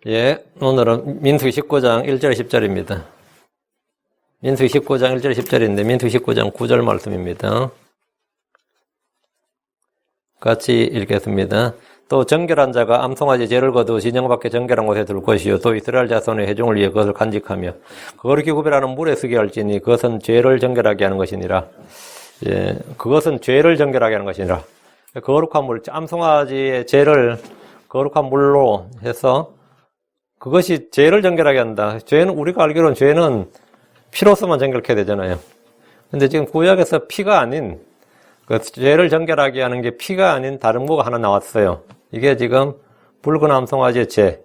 예, 오늘은 민수기 19장 1절 10절입니다. 민수기 19장 1절 10절인데 민수기 19장 9절 말씀입니다. 같이 읽겠습니다. 또 정결한 자가 암송아지 죄를 거두어 진영 밖에 정결한 곳에 둘 것이요 또 이스라엘 자손의 회중을 위해 그것을 간직하며 거룩히 구별하는 물에 쓰게 할지니 그것은 죄를 정결하게 하는 것이니라. 예, 그것은 죄를 정결하게 하는 것이니라. 거룩한 물, 암송아지의 죄를 거룩한 물로 해서 그것이 죄를 정결하게 한다. 죄는, 우리가 알기로는 죄는 피로서만 정결케 되잖아요. 근데 지금 구약에서 피가 아닌, 그 죄를 정결하게 하는 게 피가 아닌 다른 뭐가 하나 나왔어요. 이게 지금 붉은 암송아지의 죄로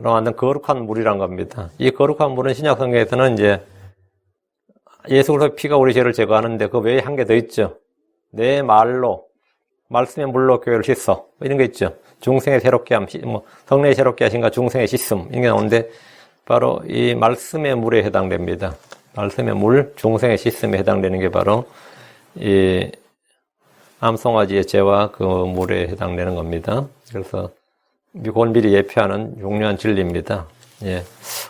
만든 거룩한 물이란 겁니다. 이 거룩한 물은 신약 성경에서는 이제 예수 그리스도의 피가 우리 죄를 제거하는데 그 외에 한 개 더 있죠. 내 말로, 말씀의 물로 교회를 씻어. 이런 게 있죠. 중생의 새롭게 함, 성령의 새롭게 하신가 중생의 씻음. 이런 게 나오는데 바로 이 말씀의 물에 해당됩니다. 말씀의 물, 중생의 씻음에 해당되는 게 바로 이 암송아지의 죄와 그 물에 해당되는 겁니다. 그래서 그걸 미리 예표하는 중요한 진리입니다. 예.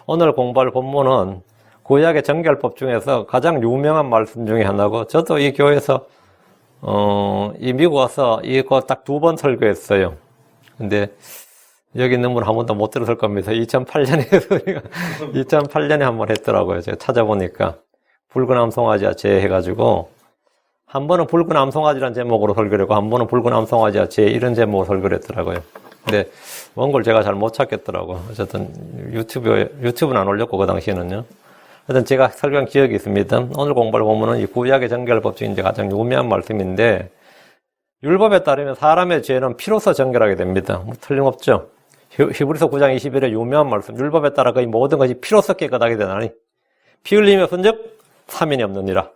오늘 공부할 본문은 구약의 정결법 중에서 가장 유명한 말씀 중에 하나고, 저도 이 교회에서 이 미국 와서 이거 딱 2번 설교했어요. 근데 여기 있는 분 한 번도 못 들었을 겁니다. 2008년에 2008년에 한 번 했더라고요. 제가 찾아보니까 붉은 암송아지와 죄 해가지고 한 번은 붉은 암송아지라는 제목으로 설교를 했고 한 번은 붉은 암송아지와 죄 이런 제목으로 설교를 했더라고요. 근데 원고를 제가 잘 못 찾겠더라고요. 어쨌든 유튜브는 안 올렸고 그 당시에는요. 하여튼 제가 설교한 기억이 있습니다. 오늘 공부를 보면은 이 구약의 정결법 중에 가장 유명한 말씀인데, 율법에 따르면 사람의 죄는 피로서 정결하게 됩니다. 뭐 틀림없죠. 히브리서 9장 21의 유명한 말씀. 율법에 따라 거의 모든 것이 피로서 깨끗하게 되나니 피 흘림이 없은즉 사민이 없느니라.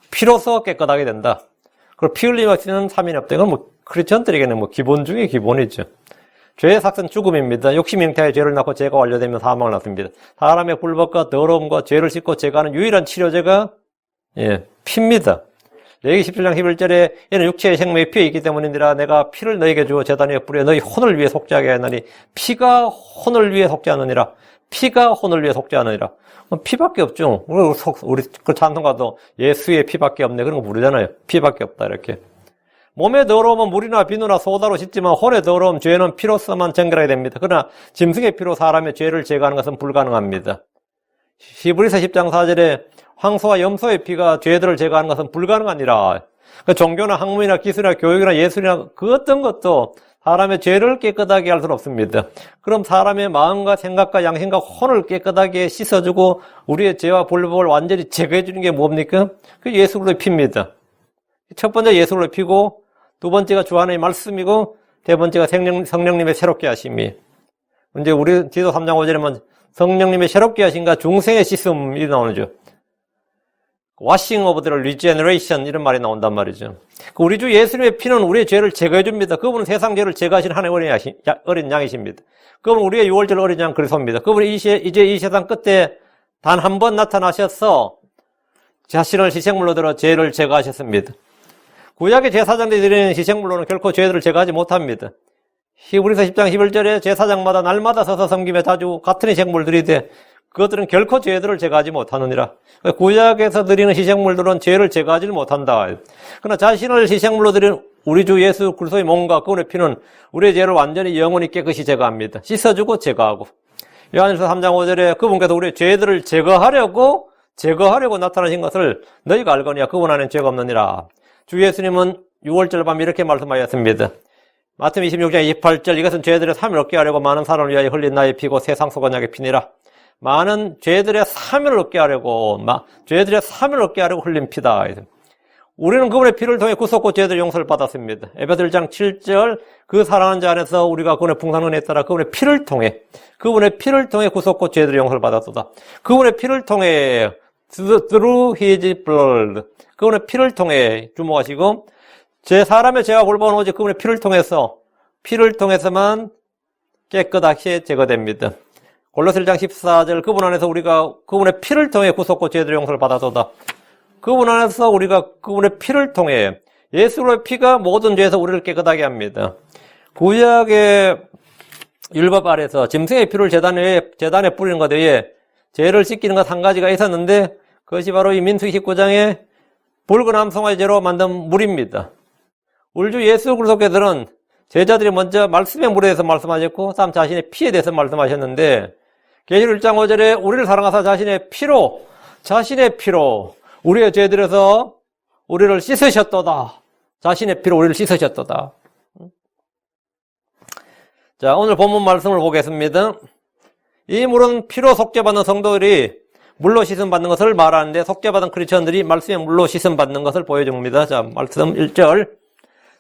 피로서 깨끗하게 된다. 그리고 피 흘림이 없이는 사민이 없다. 이건 뭐 크리스천들에게는 뭐 기본 중에 기본이죠. 죄의 삭은 죽음입니다. 욕심 잉태하여 죄를 낳고 죄가 완료되면 사망을 낳습니다. 사람의 불법과 더러움과 죄를 씻고 제거하는 유일한 치료제가 피입니다. 레위기 17장 11절에 이는 육체의 생명이 피에 있기 때문이니라. 내가 피를 너에게 주어 제단 위에 뿌려 너희 혼을 위해 속죄하게 하나니 피가 혼을 위해 속죄하느니라. 피가 혼을 위해 속죄하느니라. 피밖에 없죠. 우리 그 찬송가도 예수의 피밖에 없네 그런 거 부르잖아요. 피밖에 없다 이렇게. 몸의 더러움은 물이나 비누나 소다로 씻지만 혼의 더러움, 죄는 피로서만 정결하게 됩니다. 그러나 짐승의 피로 사람의 죄를 제거하는 것은 불가능합니다. 히브리서 10장 4절에 황소와 염소의 피가 죄들을 제거하는 것은 불가능하니라. 그러니까 종교나 학문이나 기술이나 교육이나 예술이나 그 어떤 것도 사람의 죄를 깨끗하게 할 수는 없습니다. 그럼 사람의 마음과 생각과 양심과 혼을 깨끗하게 씻어주고 우리의 죄와 불법을 완전히 제거해 주는 게 뭡니까? 그 예수 그리스도의 피입니다. 첫 번째 예수 그리스도의 피고, 두 번째가 주 안의 말씀이고, 세 번째가 성령님의 새롭게 하심이. 이제 우리 디도 3장 5절에 보면 성령님의 새롭게 하심과 중생의 씻음이 나오죠. washing of the regeneration 이런 말이 나온단 말이죠. 우리 주 예수님의 피는 우리의 죄를 제거해 줍니다. 그분은 세상 죄를 제거하신 하나님의 어린 양이십니다. 그분은 우리의 유월절 어린 양 그리스도입니다. 그분이 이제 이 세상 끝에 단 한 번 나타나셔서 자신을 희생물로 들어 죄를 제거하셨습니다. 구약의 제사장들이 드리는 희생물로는 결코 죄들을 제거하지 못합니다. 히브리서 10장 11절에 제사장마다 날마다 서서 섬기며 자주 같은 희생물을 드리되 그것들은 결코 죄들을 제거하지 못하느니라. 구약에서 드리는 희생물들은 죄를 제거하지 못한다. 그러나 자신을 희생물로 드리는 우리 주 예수 그리스도의 몸과 그분의 피는 우리의 죄를 완전히 영원히 깨끗이 제거합니다. 씻어주고 제거하고. 요한일서 3장 5절에 그분께서 우리의 죄들을 제거하려고 나타나신 것을 너희가 알거니와 그분 안에는 죄가 없느니라. 주 예수님은 6월절 밤 이렇게 말씀하셨습니다. 마태복음 26장 28절 이것은 죄들의 사함을 얻게 하려고 많은 사람을 위하여 흘린 나의 피고 세상 속언약의 피니라. 많은 죄들의 사함을 얻게 하려고 흘린 피다. 우리는 그분의 피를 통해 구속고 죄들의 용서를 받았습니다. 에베소 1장 7절 그 사랑하는 자 안에서 우리가 그분의 풍성한 은혜에 따라 그분의 피를 통해 구속고 죄들의 용서를 받았도다. 그분의 피를 통해 through his blood 그분의 피를 통해 주목하시고 사람의 죄와 불법은 오직 그분의 피를 통해서만 깨끗하게 제거됩니다. 골로새 1장 14절 그분 안에서 우리가 그분의 피를 통해 구속고 죄들의 용서를 받았도다. 그분 안에서 우리가 그분의 피를 통해 예수의 피가 모든 죄에서 우리를 깨끗하게 합니다. 구약의 율법 아래서 짐승의 피를 제단에 뿌리는 것 외에 죄를 씻기는 것 한 가지가 있었는데 그것이 바로 이 민수기 19장에 붉은 암송아지로 만든 물입니다. 우리 주 예수 그리스도께서는 제자들이 먼저 말씀의 물에 대해서 말씀하셨고 다음 자신의 피에 대해서 말씀하셨는데 계시록 1장 5절에 우리를 사랑하사 자신의 피로 우리의 죄들에서 우리를 씻으셨도다. 자신의 피로 우리를 씻으셨도다. 자, 오늘 본문 말씀을 보겠습니다. 이 물은 피로 속죄받는 성도들이 물로 씻음 받는 것을 말하는데 속죄받은 크리스천들이 말씀의 물로 씻음 받는 것을 보여줍니다. 자, 말씀 1절.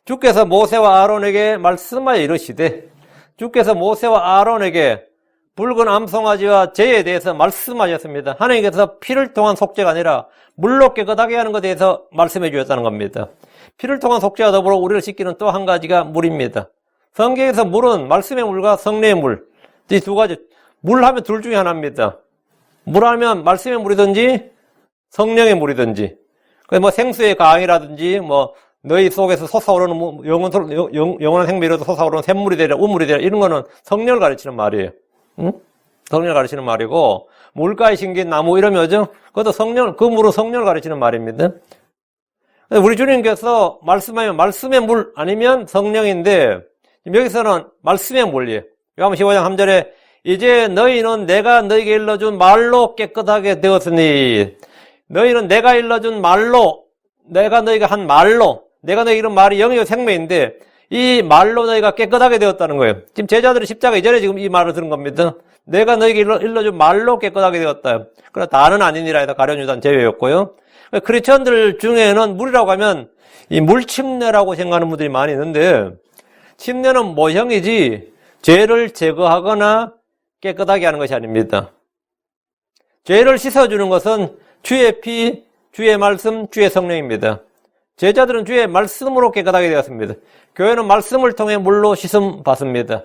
주께서 모세와 아론에게 말씀하여 이르시되 주께서 모세와 아론에게 붉은 암송아지와 죄에 대해서 말씀하셨습니다. 하나님께서 피를 통한 속죄가 아니라 물로 깨끗하게 하는 것에 대해서 말씀해 주셨다는 겁니다. 피를 통한 속죄와 더불어 우리를 씻기는 또 한 가지가 물입니다. 성경에서 물은 말씀의 물과 성례의 물, 이 두 가지, 물 하면 둘 중에 하나입니다. 물 하면 말씀의 물이든지 성령의 물이든지, 뭐 생수의 강이라든지 뭐 너희 속에서 솟아오르는 영원한 생명으로 솟아오르는 샘물이 되라, 우물이 되라, 이런 거는 성령을 가르치는 말이에요. 응? 성령을 가르치는 말이고, 물가에 심긴 나무 이러면 그것도 그 물은 성령을 가르치는 말입니다. 우리 주님께서 말씀하면 말씀의 물 아니면 성령인데 여기서는 말씀의 물이에요. 요한복음 15장 3절에 이제 너희는 내가 너희에게 일러준 말로 깨끗하게 되었으니 너희는 내가 일러준 말로 내가 너희가 한 말로 내가 너희에게 이런 말이 영이요 생명인데 이 말로 너희가 깨끗하게 되었다는 거예요. 지금 제자들이 십자가 이전에 지금 이 말을 들은 겁니다. 내가 너희에게 일러준 말로 깨끗하게 되었다. 그러나 다는 아니니라 해서 가룟유다는 제외였고요. 크리스천들 중에는 물이라고 하면 이 물침례라고 생각하는 분들이 많이 있는데 침례는 모형이지 죄를 제거하거나 깨끗하게 하는 것이 아닙니다. 죄를 씻어주는 것은 주의 피, 주의 말씀, 주의 성령입니다. 제자들은 주의 말씀으로 깨끗하게 되었습니다. 교회는 말씀을 통해 물로 씻음 받습니다.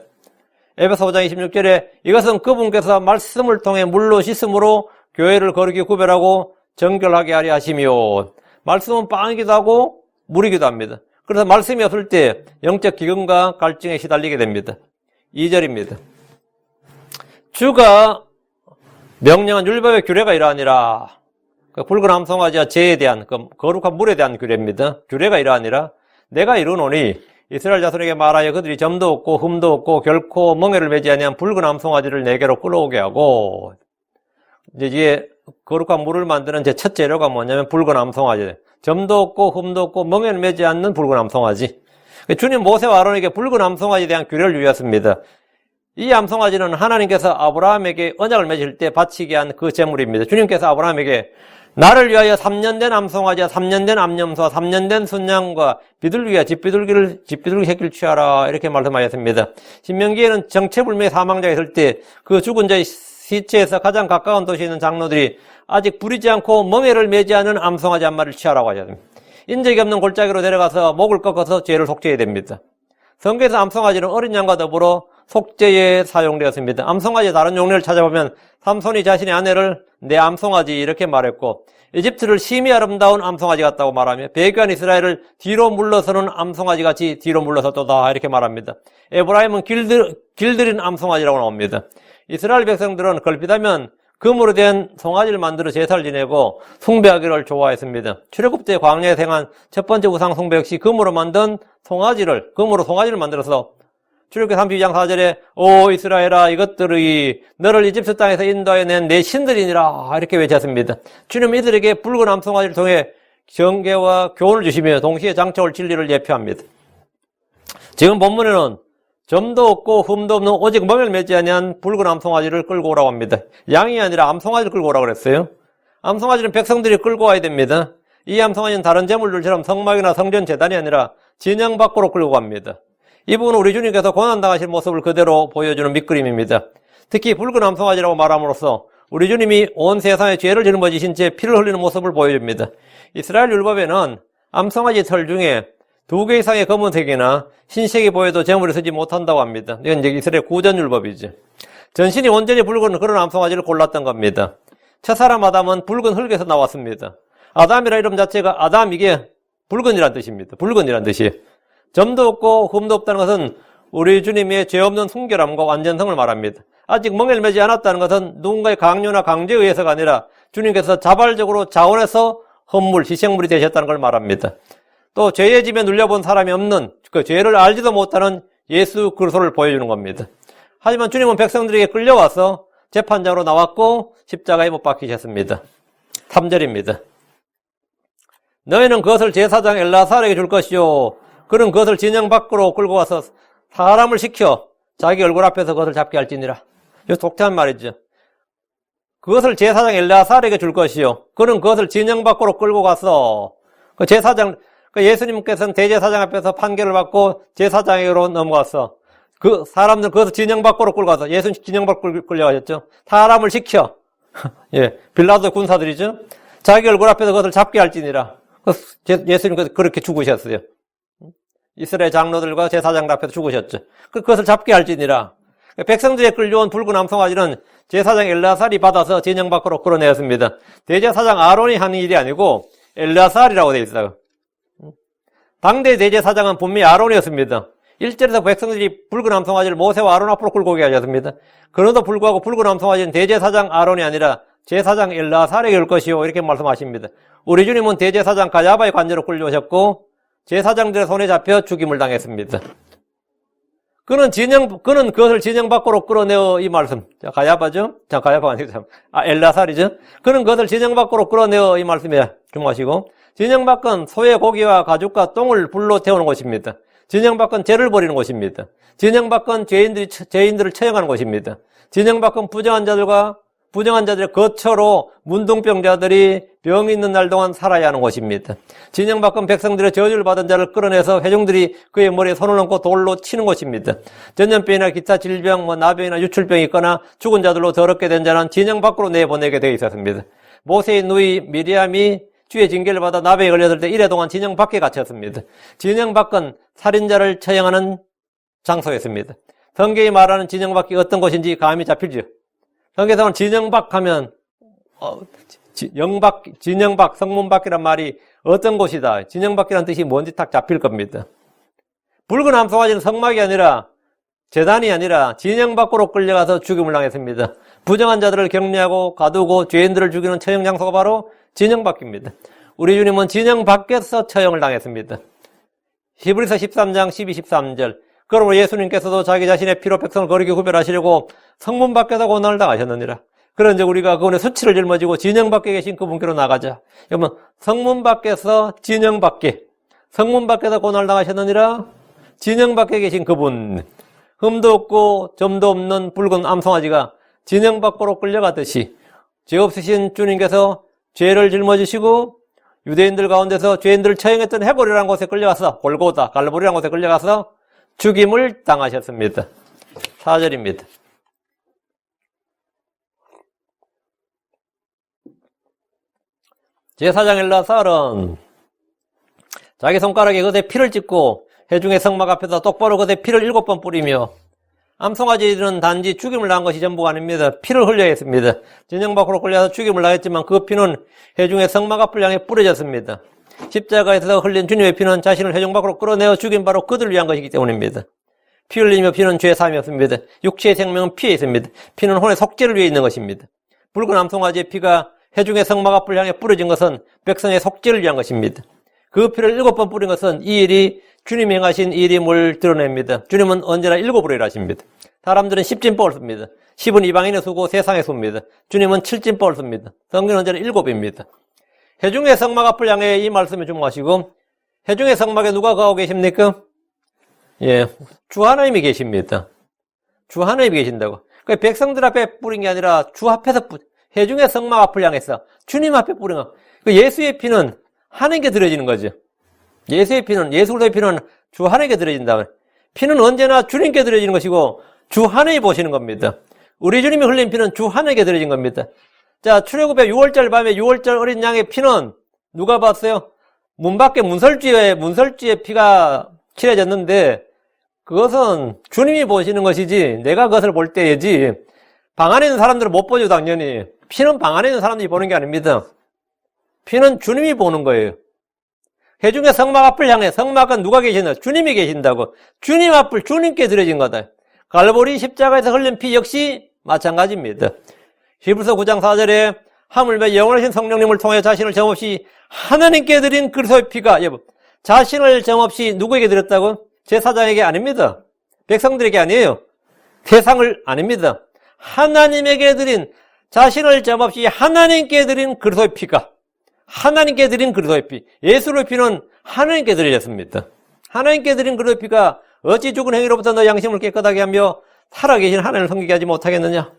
에베소 5장 26절에 이것은 그분께서 말씀을 통해 물로 씻음으로 교회를 거룩히 구별하고 정결하게 하려 하시며 말씀은 빵이기도 하고 물이기도 합니다. 그래서 말씀이 없을 때 영적 기근과 갈증에 시달리게 됩니다. 2절입니다. 주가 명령한 율법의 규례가 이러하니라. 그 붉은 암송아지와 죄에 대한 그 거룩한 물에 대한 규례입니다. 규례가 이러하니라. 내가 이르노니 이스라엘 자손에게 말하여 그들이 점도 없고 흠도 없고 결코 멍에를 매지 아니한 붉은 암송아지를 내게로 끌어오게 하고 이제 이게 거룩한 물을 만드는 제 첫 재료가 뭐냐면 붉은 암송아지. 점도 없고 흠도 없고 멍에를 매지 않는 붉은 암송아지. 주님 모세와 아론에게 붉은 암송아지에 대한 규례를 주셨습니다. 이 암송아지는 하나님께서 아브라함에게 언약을 맺을 때 바치게 한 그 제물입니다. 주님께서 아브라함에게 나를 위하여 3년 된 암송아지와 3년 된 암염소와 3년 된 순양과 비둘기와 집비둘기 새끼를 취하라 이렇게 말씀하셨습니다. 신명기에는 정체불명의 사망자가 있을 때 그 죽은 자의 시체에서 가장 가까운 도시에 있는 장로들이 아직 부리지 않고 멍에를 매지 않은 암송아지 한 마리를 취하라고 하셨습니다. 인적이 없는 골짜기로 내려가서 목을 꺾어서 죄를 속죄해야 됩니다. 성경에서 암송아지는 어린 양과 더불어 속죄에 사용되었습니다. 암송아지의 다른 용례를 찾아보면 삼손이 자신의 아내를 내 암송아지 이렇게 말했고 이집트를 심히 아름다운 암송아지 같다고 말하며 배교한 이스라엘을 뒤로 물러서는 암송아지 같이 뒤로 물러섰도다 이렇게 말합니다. 에브라임은 길들인 암송아지라고 나옵니다. 이스라엘 백성들은 걸핏하면 금으로 된 송아지를 만들어 제사를 지내고 숭배하기를 좋아했습니다. 출애굽 때 광야에 생한 첫 번째 우상 숭배 역시 금으로 송아지를 만들어서 출애굽기 32장 4절에 오 이스라엘아 이것들이 너를 이집트 땅에서 인도하여 낸 내 신들이니라 이렇게 외쳤습니다. 주님은 이들에게 붉은 암송아지를 통해 경계와 교훈을 주시며 동시에 장차올 진리를 예표합니다. 지금 본문에는 점도 없고 흠도 없는 오직 멍을 매지 아니한 붉은 암송아지를 끌고 오라고 합니다. 양이 아니라 암송아지를 끌고 오라고 그랬어요. 암송아지는 백성들이 끌고 와야 됩니다. 이 암송아지는 다른 제물들처럼 성막이나 성전 제단이 아니라 진영 밖으로 끌고 갑니다. 이 부분은 우리 주님께서 고난당하실 모습을 그대로 보여주는 밑그림입니다. 특히 붉은 암송아지라고 말함으로써 우리 주님이 온 세상에 죄를 짊어지신 채 피를 흘리는 모습을 보여줍니다. 이스라엘 율법에는 암송아지 털 중에 2개 이상의 검은색이나 흰색이 보여도 제물에 쓰지 못한다고 합니다. 이건 이제 이스라엘 구전율법이죠. 전신이 온전히 붉은 그런 암송아지를 골랐던 겁니다. 첫사람 아담은 붉은 흙에서 나왔습니다. 아담이라 이름 자체가 아담 이게 붉은이란 뜻입니다. 붉은이란 뜻이에요. 점도 없고 흠도 없다는 것은 우리 주님의 죄 없는 순결함과 완전성을 말합니다. 아직 멍에를 매지 않았다는 것은 누군가의 강요나 강제에 의해서가 아니라 주님께서 자발적으로 자원해서 헌물, 희생물이 되셨다는 걸 말합니다. 또 죄의 짐에 눌려본 사람이 없는, 그 죄를 알지도 못하는 예수 그리스도를 보여주는 겁니다. 하지만 주님은 백성들에게 끌려와서 재판장으로 나왔고 십자가에 못 박히셨습니다. 3절입니다. 너희는 그것을 제사장 엘라살에게 줄 것이요, 그는 그것을 진영 밖으로 끌고 와서 사람을 시켜 자기 얼굴 앞에서 그것을 잡게 할지니라. 이거 독특한 말이죠. 그것을 제사장 엘라살에게 줄 것이요, 그는 그것을 진영 밖으로 끌고 가서 그 제사장, 그 예수님께서는 대제사장 앞에서 판결을 받고 제사장으로 넘어가서 그 사람들 그것을 진영 밖으로 끌고 가서, 예수님 진영 밖으로 끌려가셨죠. 사람을 시켜, 예, 빌라도 군사들이죠. 자기 얼굴 앞에서 그것을 잡게 할지니라. 예수님 그렇게 죽으셨어요. 이스라엘 장로들과 제사장들 앞에서 죽으셨죠. 그것을 잡게 할지니라. 백성들에 끌려온 붉은 암송아지는 제사장 엘라살이 받아서 진영 밖으로 끌어내었습니다. 대제사장 아론이 하는 일이 아니고 엘라살이라고 되어 있어요. 당대 대제사장은 분명히 아론이었습니다. 1절에서 백성들이 붉은 암송아지를 모세와 아론 앞으로 끌고 오게 하셨습니다. 그럼에도 불구하고 붉은 암송아지는 대제사장 아론이 아니라 제사장 엘라살에게 올 것이요, 이렇게 말씀하십니다. 우리 주님은 대제사장 가야바의 관저로 끌려오셨고 제사장들의 손에 잡혀 죽임을 당했습니다. 그는 그것을 진영 밖으로 끌어내어, 이 말씀. 자, 가야바죠? 자, 가야바가 아니죠. 엘라살이죠? 그는 그것을 진영 밖으로 끌어내어, 이 말씀에 주목하시고, 진영 밖은 소의 고기와 가죽과 똥을 불로 태우는 곳입니다. 진영 밖은 죄를 버리는 곳입니다. 진영 밖은 죄인들을 처형하는 곳입니다. 진영 밖은 부정한 자들의 거처로 문둥병자들이 병이 있는 날 동안 살아야 하는 곳입니다. 진영 밖은 백성들의 저주를 받은 자를 끌어내서 회중들이 그의 머리에 손을 얹고 돌로 치는 곳입니다. 전염병이나 기타 질병, 나병이나 유출병이 있거나 죽은 자들로 더럽게 된 자는 진영 밖으로 내보내게 되어 있었습니다. 모세의 누이 미리암이 주의 징계를 받아 나병에 걸렸을 때 1회 동안 진영 밖에 갇혔습니다. 진영 밖은 살인자를 처형하는 장소였습니다. 성경이 말하는 진영 밖이 어떤 곳인지 감이 잡히죠. 성경에서는 진영 밖 하면 진영 밖, 성문 밖이란 말이 어떤 곳이다, 진영 밖이라는 뜻이 뭔지 딱 잡힐 겁니다. 붉은 암송아지는 성막이 아니라, 제단이 아니라 진영 밖으로 끌려가서 죽임을 당했습니다. 부정한 자들을 격리하고 가두고 죄인들을 죽이는 처형 장소가 바로 진영 밖입니다. 우리 주님은 진영 밖에서 처형을 당했습니다. 히브리서 13장 12, 13절. 그러므로 예수님께서도 자기 자신의 피로 백성을 거룩히 구별하시려고 성문 밖에서 고난을 당하셨느니라. 그런즉 우리가 그분의 수치를 짊어지고 진영 밖에 계신 그분께로 나가자. 여러분, 성문 밖에서 진영 밖에, 성문 밖에서 고난을 당하셨느니라. 진영 밖에 계신 그분, 흠도 없고 점도 없는 붉은 암송아지가 진영 밖으로 끌려가듯이 죄 없으신 주님께서 죄를 짊어지시고 유대인들 가운데서 죄인들을 처형했던 헤골이라는 곳에 끌려가서, 골고다, 갈보리라는 곳에 끌려가서 죽임을 당하셨습니다. 4절입니다. 제사장 엘라살은 자기 손가락에 그것에 피를 찍고 회중의 성막 앞에서 똑바로 그것에 피를 7번 뿌리며, 암송아지들은 단지 죽임을 당한 것이 전부가 아닙니다. 피를 흘려야 했습니다. 진영 밖으로 끌려서 죽임을 당했지만 그 피는 회중의 성막 앞을 향해 뿌려졌습니다. 십자가에서 흘린 주님의 피는 자신을 회중 밖으로 끌어내어 죽인 바로 그들을 위한 것이기 때문입니다. 피 흘리며 피는 죄의 사함이었습니다. 육체의 생명은 피에 있습니다. 피는 혼의 속죄를 위해 있는 것입니다. 붉은 암송아지의 피가 회중의 성막 앞을 향해 뿌려진 것은 백성의 속죄를 위한 것입니다. 그 피를 7번 뿌린 것은 이 일이 주님이 행하신 일임을 드러냅니다. 주님은 언제나 7으로 일하십니다. 사람들은 10진법을 씁니다. 10은 이방인의 수고 세상의 수입니다. 주님은 7진법을 씁니다. 성경은 언제나 7입니다. 회중의 성막 앞을 향해 이 말씀에 주목하시고, 회중의 성막에 누가 가고 계십니까? 예, 주 하나님이 계십니다. 주 하나님이 계신다고. 그 백성들 앞에 뿌린 게 아니라 주 앞에서 회중의 성막 앞을 향해서 주님 앞에 뿌린 거. 그 예수의 피는 하나님께 드려지는 거죠. 예수의 피는, 예수 그리스도의 피는 주 하나님께 드려진다. 피는 언제나 주님께 드려지는 것이고 주 하나님이 보시는 겁니다. 우리 주님이 흘린 피는 주 하나님께 드려진 겁니다. 자, 출애굽의 6월절 밤에 6월절 어린 양의 피는 누가 봤어요? 문 밖에 문설주에 피가 칠해졌는데 그것은 주님이 보시는 것이지 내가 그것을 볼 때이지 방 안에 있는 사람들은 못 보죠. 당연히 피는 방 안에 있는 사람들이 보는 게 아닙니다. 피는 주님이 보는 거예요. 회중의 성막 앞을 향해, 성막은 누가 계시나? 주님이 계신다고. 주님 앞을 주님께 드려진 거다. 갈보리 십자가에서 흘린 피 역시 마찬가지입니다. 히브리서 9장 4절에 하물며 영원하신 성령님을 통해 자신을 점없이 하나님께 드린 그리스도의 피가, 여러분, 자신을 점없이 누구에게 드렸다고? 제사장에게 아닙니다. 백성들에게 아니에요. 세상을 아닙니다. 하나님에게 드린, 자신을 점없이 하나님께 드린 그리스도의 피가, 하나님께 드린 그리스도의 피, 예수의 피는 하나님께 드리셨습니다. 하나님께 드린 그리스도의 피가 어찌 죽은 행위로부터 너 양심을 깨끗하게 하며 살아계신 하나님을 섬기게 하지 못하겠느냐?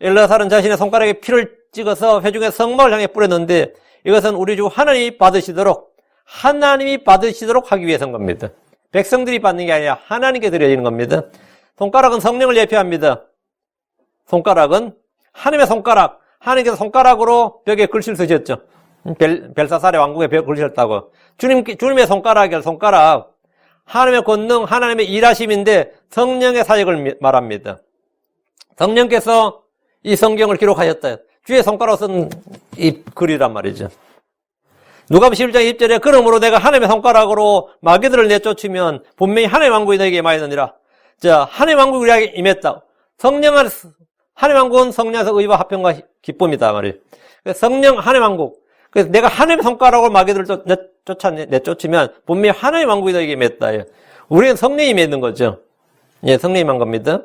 엘르아살은 자신의 손가락에 피를 찍어서 회중의 성막을 향해 뿌렸는데 이것은 우리 주 하나님이 받으시도록 하기 위해서인 겁니다. 백성들이 받는 게 아니라 하나님께 드려지는 겁니다. 손가락은 성령을 예표합니다. 손가락은 하나님의 손가락, 하나님께서 손가락으로 벽에 글씨를 쓰셨죠. 벨사살의 왕국에 벽에 글씨셨다고. 주님의 손가락, 하나님의 권능, 하나님의 일하심인데 성령의 사역을 말합니다. 성령께서 이 성경을 기록하셨다. 주의 손가락으로 쓴 이 글이란 말이죠. 누가복음 11장 20절에 그러므로 내가 하나님의 손가락으로 마귀들을 내쫓으면 분명히 하나님의 왕국이 너에게 임하였느니라. 자, 하나님의 왕국이 우리에게 임했다. 하나님의 왕국은 성령에서 의와 화평과 기쁨이다 말이에요. 성령 하나님의 왕국. 그래서 내가 하나님의 손가락으로 마귀들을 내쫓으면 분명히 하나님의 왕국이 너에게 임했다. 우리는 성령이 임했는 거죠. 예, 성령이 임한 겁니다.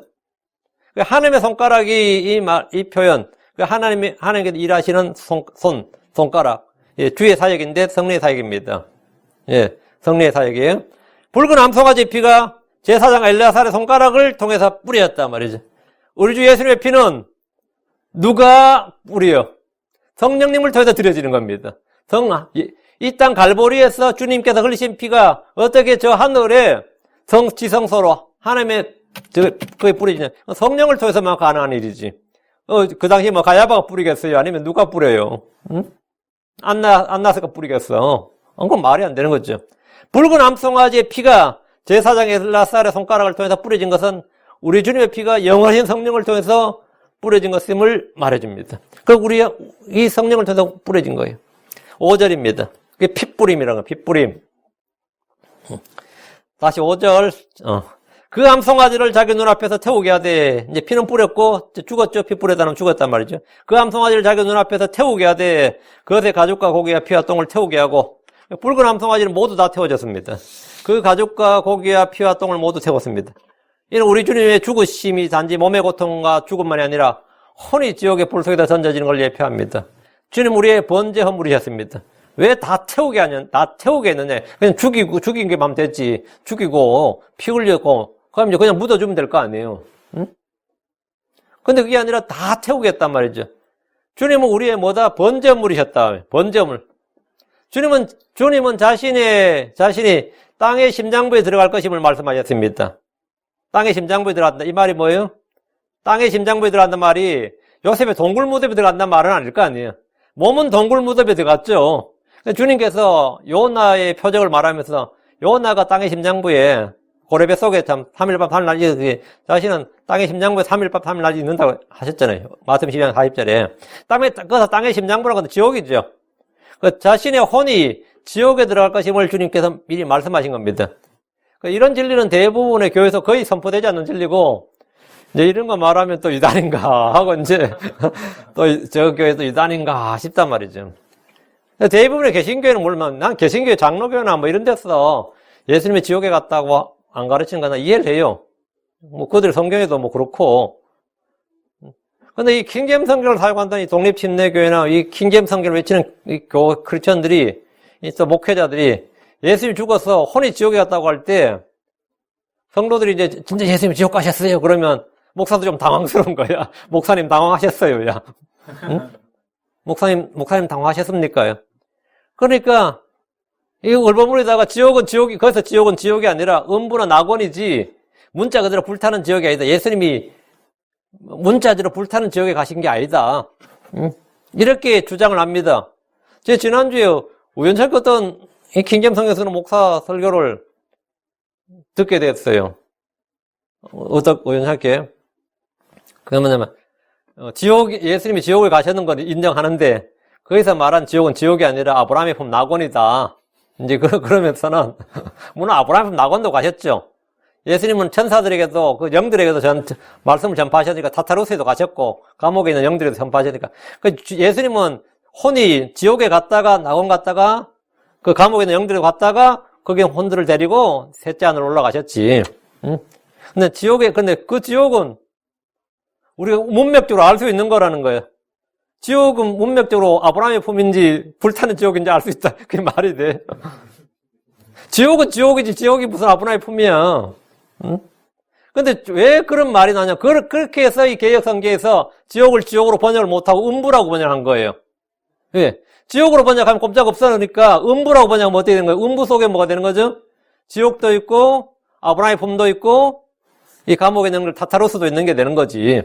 하나님의 손가락이 이 표현, 하나님께서 일하시는 손가락. 예, 주의 사역인데 성령의 사역입니다. 예, 성령의 사역이에요. 붉은 암송아지 피가 제사장 엘르아살의 손가락을 통해서 뿌렸단 말이죠. 우리 주 예수님의 피는 누가 뿌려? 성령님을 통해서 드려지는 겁니다. 이 땅 갈보리에서 주님께서 흘리신 피가 어떻게 저 하늘에 지성소로 하나님의 그게 뿌리지냐? 성령을 통해서만 가능한 일이지. 그 당시 가야바가 뿌리겠어요? 아니면 누가 뿌려요? 응? 안나스가 뿌리겠어. 그건 말이 안 되는 거죠. 붉은 암송아지의 피가 제사장 엘르아살의 손가락을 통해서 뿌려진 것은 우리 주님의 피가 영원하신 성령을 통해서 뿌려진 것임을 말해줍니다. 그리고 우리 이 성령을 통해서 뿌려진 거예요. 5절입니다. 그게 핏뿌림이라는 거예요. 핏뿌림. 다시 5절. 그 암송아지를 자기 눈앞에서 태우게 하되, 이제 피는 뿌렸고 죽었죠. 피 뿌렸다 면 죽었단 말이죠. 그 암송아지를 자기 눈앞에서 태우게 하되 그것의 가죽과 고기와 피와 똥을 태우게 하고, 붉은 암송아지는 모두 다 태워졌습니다. 그 가죽과 고기와 피와 똥을 모두 태웠습니다. 이는 우리 주님의 죽으심이 단지 몸의 고통과 죽음만이 아니라 혼이 지옥의 불 속에다 던져지는 걸 예표합니다. 주님 우리의 번제 헌물이셨습니다. 왜 다 태우게 했느냐? 그냥 죽인 게 마음 됐지. 죽이고 피 흘렸고 그럼 이제 그냥 묻어주면 될 거 아니에요. 응? 근데 그게 아니라 다 태우겠단 말이죠. 주님은 우리의 번제 헌물이셨다. 번제 헌물. 주님은 자신이 땅의 심장부에 들어갈 것임을 말씀하셨습니다. 땅의 심장부에 들어간다. 이 말이 뭐예요? 땅의 심장부에 들어간다는 말이 요셉의 동굴 무덤에 들어간다는 말은 아닐 거 아니에요. 몸은 동굴 무덤에 들어갔죠. 주님께서 요나의 표적을 말하면서 요나가 땅의 심장부에 고래배 속에 참 3일 밤 3일 낮이 자신은 땅의 심장부에 3일 밤 3일 낮이 있는다고 하셨잖아요. 마태복음 12장 40절에. 땅의 심장부라고 하는 지옥이죠. 자신의 혼이 지옥에 들어갈 것임을 주님께서 미리 말씀하신 겁니다. 이런 진리는 대부분의 교회에서 거의 선포되지 않는 진리고, 이제 이런 거 말하면 또 유단인가 하고 이제 또 저 교회도 유단인가 싶단 말이죠. 대부분의 개신교회는 물론 난 개신교회 장로교회나 이런 데서 예수님이 지옥에 갔다고 안 가르치는 거나 이해를 해요. 그들 성경에도 그렇고. 근데 이 킹제임스 성경을 사용한다는 이 독립침례교회나 이 킹제임스 성경을 외치는 이 크리스천들이, 또 목회자들이 예수님이 죽어서 혼이 지옥에 갔다고 할 때 성도들이 이제 진짜 예수님이 지옥 가셨어요. 그러면 목사도 좀 당황스러운 거야. 목사님 당황하셨어요. 야. 응? 목사님 당황하셨습니까? 그러니까 이 얼버무리다가 거기서 지옥은 지옥이 아니라 음부나 낙원이지 문자 그대로 불타는 지옥이 아니다. 예수님이 문자대로 불타는 지옥에 가신 게 아니다. 응? 이렇게 주장을 합니다. 제가 지난주에 우연찮게 어떤 이 킹제임스 성경 쓰는 목사 설교를 듣게 됐어요. 우연찮게. 그게 뭐냐면, 예수님이 지옥을 가셨는 건 인정하는데, 거기서 말한 지옥은 지옥이 아니라 아브라함의 품 낙원이다. 이제 그러면서는 물론 아브라함은 낙원도 가셨죠. 예수님은 천사들에게도 그 영들에게도 말씀을 전파하셨으니까 타타루스에도 가셨고 감옥에 있는 영들에도 전파하셨으니까 예수님은 혼이 지옥에 갔다가 낙원 갔다가 그 감옥에 있는 영들에 갔다가 거기 혼들을 데리고 셋째 하늘로 올라가셨지. 응? 근데 그 지옥은 우리가 문맥적으로 알 수 있는 거라는 거예요. 지옥은 문맥적으로 아브라함의 품인지 불타는 지옥인지 알 수 있다. 그게 말이 돼. 지옥은 지옥이지 지옥이 무슨 아브라함의 품이야. 응? 근데 왜 그런 말이 나냐? 그렇게 해서 이 개역 성경에서 지옥을 지옥으로 번역을 못하고 음부라고 번역한 거예요. 예. 지옥으로 번역하면 꼼짝없어. 그러니까 음부라고 번역하면 어떻게 되는 거예요? 음부 속에 뭐가 되는 거죠? 지옥도 있고 아브라함의 품도 있고 이 감옥에 있는 걸 타타로스도 있는 게 되는 거지.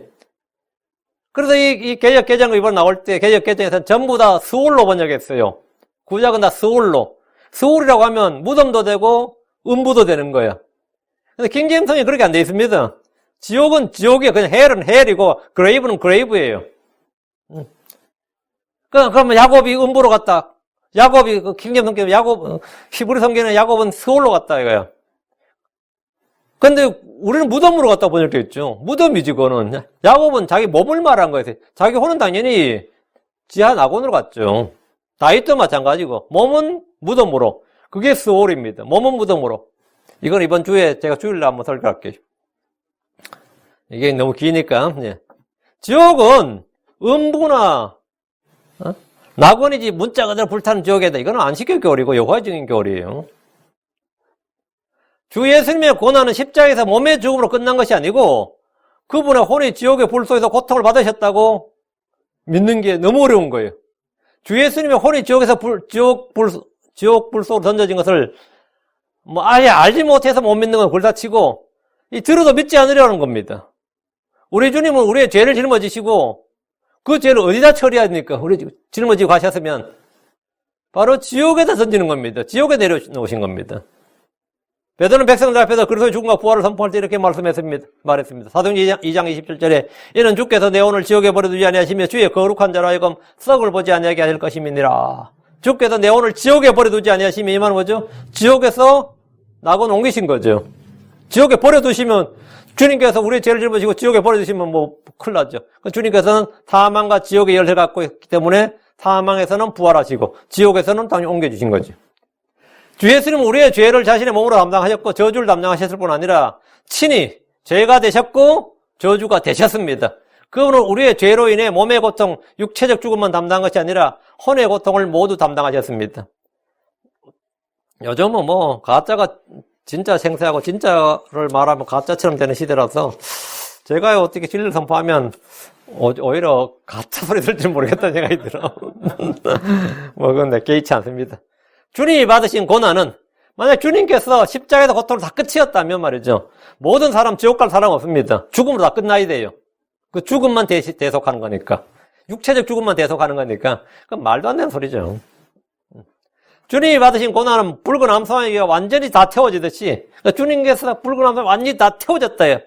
그래서 이 개역 개정을 이번에 나올 때 개역 개정에서는 전부 다 스올로 번역했어요. 구약은 다 스올로. 스올이라고 하면 무덤도 되고 음부도 되는 거예요. 근데 킹제임스는 그렇게 안 돼 있습니다. 지옥은 지옥이에요. 그냥 헬은 헬이고 그레이브는 그레이브예요. 그러면 야곱이 음부로 갔다. 야곱이 킹제임스 성경에 히브리 성경에는 야곱은 스올로 갔다 이거야. 근데 우리는 무덤으로 갔다 번역되어 있죠. 무덤이지 그거는. 야곱은 자기 몸을 말한 거예요. 자기 혼은 당연히 지하 낙원으로 갔죠. 다윗도 마찬가지고 몸은 무덤으로. 그게 스올입니다. 몸은 무덤으로. 이건 이번 주에 제가 주일날 한번 설교할게요. 이게 너무 기니까. 예. 지옥은 음부나 낙원이지 문자 그대로 불타는 지옥에다. 이거는 안식교 교리고 여호와적인 교리예요. 주 예수님의 고난은 십자가에서 몸의 죽음으로 끝난 것이 아니고 그분의 혼이 지옥의 불 속에서 고통을 받으셨다고 믿는 게 너무 어려운 거예요. 주 예수님의 혼이 지옥에서 지옥 불 속으로 던져진 것을 아예 알지 못해서 못 믿는 건 골다치고 들어도 믿지 않으려는 겁니다. 우리 주님은 우리의 죄를 짊어지시고 그 죄를 어디다 처리합니까? 우리 짊어지고 가셨으면 바로 지옥에다 던지는 겁니다. 지옥에 내려놓으신 겁니다. 베드로는 백성들 앞에서 그리스도의 죽음과 부활을 선포할 때 이렇게 말했습니다. 사도행전 2장 27절에 이는 주께서 내 혼을 지옥에 버려두지 아니하시며 주의 거룩한 자로 하여금 썩을 보지 아니하게 하실 것임이니라. 주께서 내 혼을 지옥에 버려두지 아니하시며 이 말은 뭐죠? 지옥에서 낙원 옮기신 거죠. 지옥에 버려두시면 주님께서 우리의 죄를 짊어지고 지옥에 버려두시면 큰일 나죠. 주님께서는 사망과 지옥의 열쇠를 갖고 있기 때문에 사망에서는 부활하시고 지옥에서는 당연히 옮겨주신 거죠. 주 예수님은 우리의 죄를 자신의 몸으로 담당하셨고 저주를 담당하셨을 뿐 아니라 친히 죄가 되셨고 저주가 되셨습니다. 그분은 우리의 죄로 인해 몸의 고통, 육체적 죽음만 담당한 것이 아니라 혼의 고통을 모두 담당하셨습니다. 요즘은 가짜가 진짜 생생하고 진짜를 말하면 가짜처럼 되는 시대라서 제가 어떻게 진리를 선포하면 오히려 가짜 소리 들지 모르겠다는 생각이 들어. 그건 내 개의치 않습니다. 주님이 받으신 고난은 만약 주님께서 십자가에서 고통을 다 끝이었다면 말이죠. 모든 사람 지옥 갈 사람 없습니다. 죽음으로 다 끝나야 돼요. 그 죽음만 대속하는 거니까. 육체적 죽음만 대속하는 거니까. 그건 말도 안 되는 소리죠. 주님이 받으신 고난은 붉은 암송아지가 완전히 다 태워지듯이 그러니까 주님께서 붉은 암송아지 완전히 다 태워졌다요.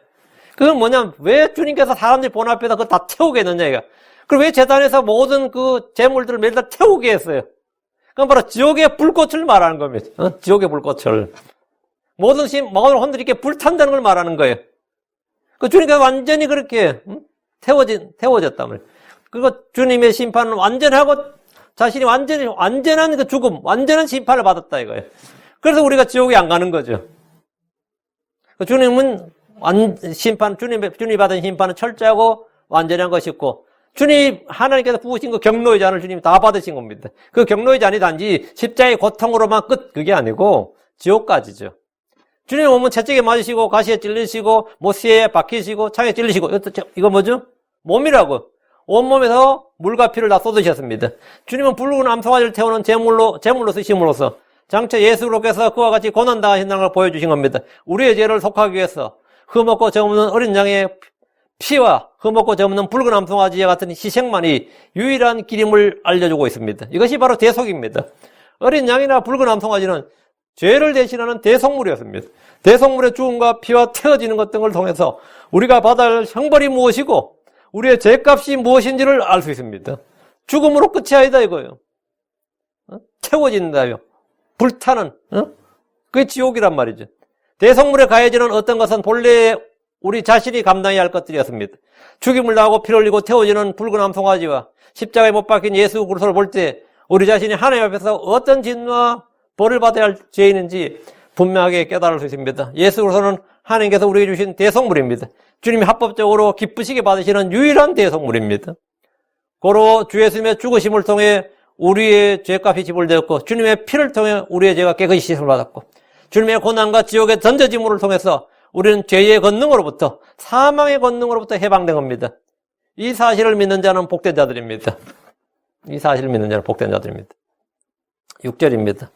그건 뭐냐면 왜 주님께서 사람들 본 앞에다 그걸 다 태우게 했느냐 이거. 그리고 왜 제단에서 모든 그 재물들을 매일 다 태우게 했어요. 그건 바로 지옥의 불꽃을 말하는 겁니다. 지옥의 불꽃을. 모든 혼들이 이렇게 불탄다는 걸 말하는 거예요. 그 주님께서 완전히 그렇게 태워졌단 말이에요. 그리고 주님의 심판은 완전하고 자신이 완전한 그 죽음, 완전한 심판을 받았다 이거예요. 그래서 우리가 지옥에 안 가는 거죠. 주님은 주님이 받은 심판은 철저하고 완전한 것이고, 하나님께서 부으신 그 경로의 잔을 주님이 다 받으신 겁니다. 그 경로의 잔이 단지 십자가의 고통으로만 그게 아니고, 지옥까지죠. 주님의 몸은 채찍에 맞으시고, 가시에 찔리시고, 모시에 박히시고, 창에 찔리시고, 이거 뭐죠? 몸이라고. 온몸에서 물과 피를 다 쏟으셨습니다. 주님은 붉은 암송아지를 태우는 제물로 쓰심으로써 장차 예수로께서 그와 같이 고난당하신다는 걸 보여주신 겁니다. 우리의 죄를 속하기 위해서 흠없고 점없는 어린 양의 피와 흠없고 점없는 붉은 암송아지와 같은 희생만이 유일한 길임을 알려주고 있습니다. 이것이 바로 대속입니다. 어린 양이나 붉은 암송아지는 죄를 대신하는 대속물이었습니다. 대속물의 죽음과 피와 태워지는 것 등을 통해서 우리가 받아야 할 형벌이 무엇이고 우리의 죄값이 무엇인지를 알 수 있습니다. 죽음으로 끝이 아니다 이거예요. 태워진다요. 불타는, 그게 지옥이란 말이죠. 대성물에 가해지는 어떤 것은 본래 우리 자신이 감당해야 할 것들이었습니다. 죽임을 당하고 피를 흘리고 태워지는 붉은 암송아지와 십자가에 못 박힌 예수 그리스도를 볼 때 우리 자신이 하나님 앞에서 어떤 진노와 벌을 받아야 할 죄인인지 분명하게 깨달을 수 있습니다. 예수 그리스도는 하나님께서 우리에게 주신 대성물입니다. 주님이 합법적으로 기쁘시게 받으시는 유일한 대성물입니다. 고로 주 예수님의 죽으심을 통해 우리의 죄값이 지불되었고 주님의 피를 통해 우리의 죄가 깨끗이 씻음을 받았고 주님의 고난과 지옥의 던져짐을 통해서 우리는 죄의 권능으로부터 사망의 권능으로부터 해방된 겁니다. 이 사실을 믿는 자는 복된 자들입니다. 이 사실을 믿는 자는 복된 자들입니다. 6절입니다.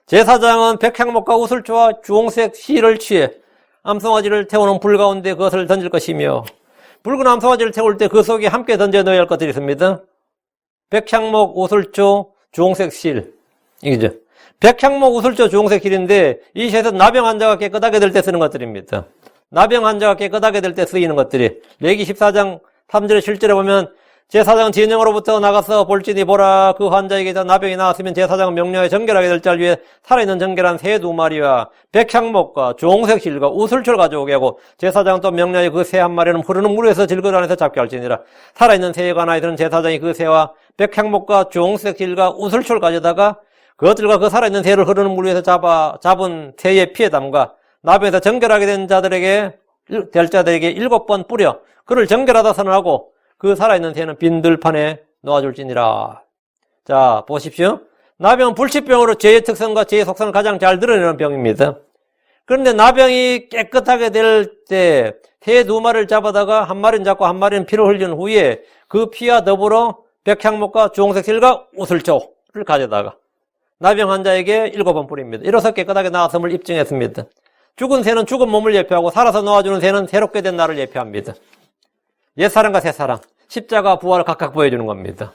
제사장은 백향목과 우슬초와 주홍색 실을 취해 암송아지를 태우는 불 가운데 그것을 던질 것이며 붉은 암송아지를 태울 때 그 속에 함께 던져 넣어야 할 것들이 있습니다. 백향목, 우슬초, 주홍색 실. 이거죠. 백향목, 우슬초, 주홍색 실인데 이 실에서 나병 환자가 깨끗하게 될 때 쓰는 것들입니다. 나병 환자가 깨끗하게 될 때 쓰이는 것들이 레위기 14장 3절에 7절에 보면 제사장은 진영으로부터 나가서 볼지니 보라 그 환자에게서 나병이 나왔으면 제사장은 명령하여 정결하게 될 자를 위해 살아있는 정결한 새 2마리와 백향목과 주홍색 실과 우슬초를 가져오게 하고 제사장은 또 명령하여 그 새 한 마리는 흐르는 물에서 질거 안에서 잡게 할지니라. 살아있는 새에 관하여 들은 제사장이 그 새와 백향목과 주홍색 실과 우슬초를 가져다가 그것들과 그 살아있는 새를 흐르는 물 위에서 잡은 새의 피에 담가 나병에서 정결하게 된 자들에게 될 자들에게 7번 뿌려 그를 정결하다 선언하고 그 살아있는 새는 빈 들판에 놓아줄지니라. 자, 보십시오. 나병은 불치병으로 죄의 특성과 죄의 속성을 가장 잘 드러내는 병입니다. 그런데 나병이 깨끗하게 될 때 새 2마리를 잡아다가 한 마리는 잡고 한 마리는 피를 흘린 후에 그 피와 더불어 백향목과 주홍색 실과 우슬초를 가져다가 나병 환자에게 7번 뿌립니다. 이로써 깨끗하게 나았음을 입증했습니다. 죽은 새는 죽은 몸을 예표하고 살아서 놓아주는 새는 새롭게 된 나를 예표합니다. 옛사람과 새사람, 십자가 부활을 각각 보여주는 겁니다.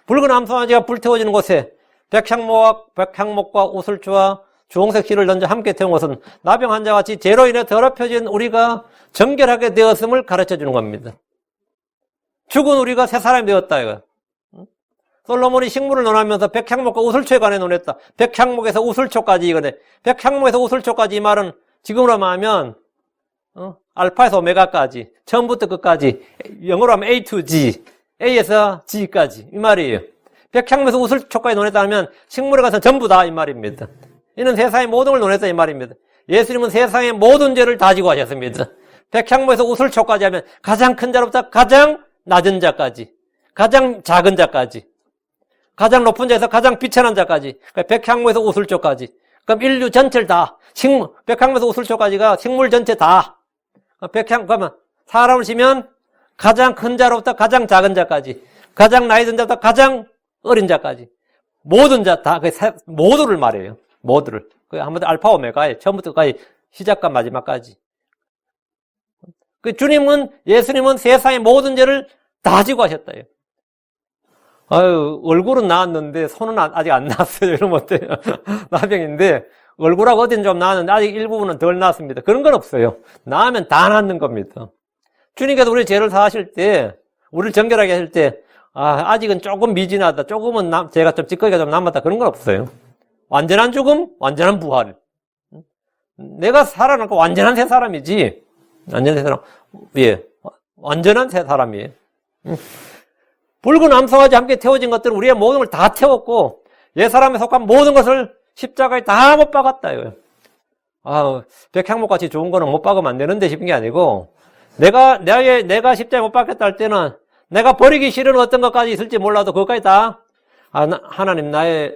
붉은 암송아지가 불태워지는 곳에 백향목과 우슬초와 주홍색 실을 던져 함께 태운 것은 나병 환자같이 죄로 인해 더럽혀진 우리가 정결하게 되었음을 가르쳐주는 겁니다. 죽은 우리가 새 사람이 되었다 이거. 솔로몬이 식물을 논하면서 백향목과 우슬초에 관해 논했다. 백향목에서 우슬초까지 이거네. 백향목에서 우슬초까지 이 말은 지금으로 말하면 알파에서 오메가까지 처음부터 끝까지 영어로 하면 A to G, A에서 G까지 이 말이에요. 백향목에서 우슬초까지 논했다면 식물에 가서 전부 다 이 말입니다. 이는 세상의 모든 걸 논했다 이 말입니다. 예수님은 세상의 모든 죄를 다 지고 하셨습니다. 백향목에서 우슬초까지 하면 가장 큰 자로부터 가장 낮은 자까지, 가장 작은 자까지, 가장 높은 자에서 가장 비천한 자까지, 백향목에서 우슬초까지. 그럼 인류 전체를 다, 백향목에서 우슬초까지가 식물 전체 다. 그러면 사람을 치면 가장 큰 자로부터 가장 작은 자까지, 가장 나이 든 자부터 가장 어린 자까지, 모든 자 다, 모두를 말해요. 모두를. 한마디로 알파 오메가에 처음부터까지 시작과 마지막까지. 예수님은 세상의 모든 죄를 다 지고 하셨다요. 아유, 얼굴은 나았는데 손은 아직 안 나왔어요. 이러면 어때요? 나병인데 얼굴하고 어딘 좀 나았는데 아직 일부분은 덜 나았습니다. 그런 건 없어요. 나으면 다 낫는 겁니다. 주님께서 우리 죄를 사하실 때, 우리를 정결하게 하실 때, 아직은 조금 미진하다, 조금은 죄가 좀 찌꺼기가 좀 남았다, 그런 건 없어요. 완전한 죽음, 완전한 부활. 내가 살아남고 완전한 새 사람이지. 완전한 새 사람. 예. 완전한 새 사람이에요. 붉은 암송아지 함께 태워진 것들은 우리의 모든 걸 다 태웠고, 옛사람에 속한 모든 것을 십자가에 다 못 박았다, 이거예요. 백향목같이 좋은 거는 못 박으면 안 되는데 싶은 게 아니고, 내가 십자가에 못 박혔다 할 때는 내가 버리기 싫은 어떤 것까지 있을지 몰라도 그것까지 다, 하나님 나의